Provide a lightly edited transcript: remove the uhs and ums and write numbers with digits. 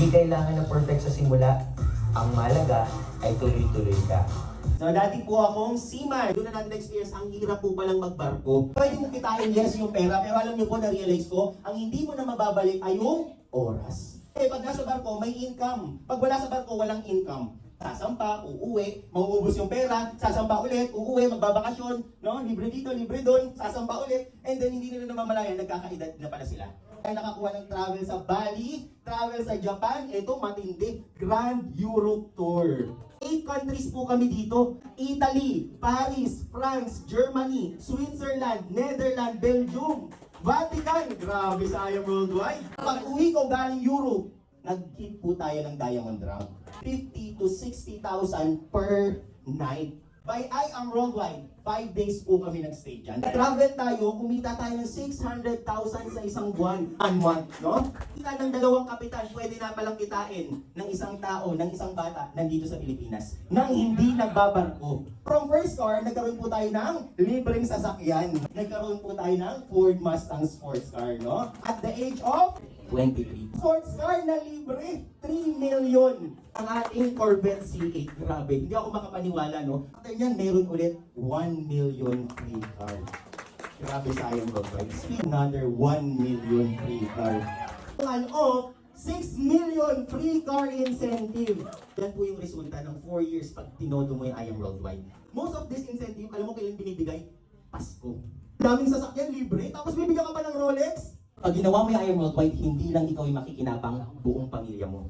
Hindi kailangan na perfect sa simula. Ang mahalaga ay tuloy-tuloy ka. So dati po akong seaman. Doon na natin experience, ang hirap po palang magbarko. Pwede mo kitain yes yung pera, pero alam niyo po, na-realize ko, ang hindi mo na mababalik ay yung oras. Eh, pag nasa barko, may income. Pag wala sa barko, walang income. Sasampa, uuwi, mauubos yung pera, sasampa ulit, uuwi, magbabakasyon, no? Libre dito, libre doon, sasampa ulit, and then hindi nila namamalayan, nagkakaedad na pala sila. Ay nakakuha ng travel sa Bali, travel sa Japan, ito matindi, Grand Europe Tour. 8 countries po kami dito, Italy, Paris, France, Germany, Switzerland, Netherlands, Belgium, Vatican, grabe sa I Am Worldwide. Pag uwi ko galing Europe, nag-hit po tayo ng Diamond Round. 50 to 60,000 per night. By I Am Worldwide, 5 days po kami nag-stay dyan. Travel tayo, kumita tayo ng 600,000 sa isang buwan. Month, no? Kita ng dalawang kapitan, pwede na palang kitain ng isang tao, ng isang bata, nandito sa Pilipinas, nang hindi nagbabarko. From first car, nagkaroon po tayo ng libreng sasakyan. Nagkaroon po tayo ng Ford Mustang sports car, no? At the age of 23. Sports car na libre, 3 million. Ang ating Corvette C8, grabe. Hindi ako makapaniwala, no? After yan, meron ulit 1 million free car. Grabe sayang ko, right? Another 1 million free car. Total of 6 million free car incentive. Yan po yung resulta ng 4 years pag tinodo mo yung I Am Worldwide. Most of this incentive, alam mo kailan binibigay? Pasko. Daming sasakyan, libre, tapos bibigyan ka pa ng Rolex. Pag ginawa mo yung I Am Worldwide, hindi lang ikaw yung makikinabang, buong pamilya mo.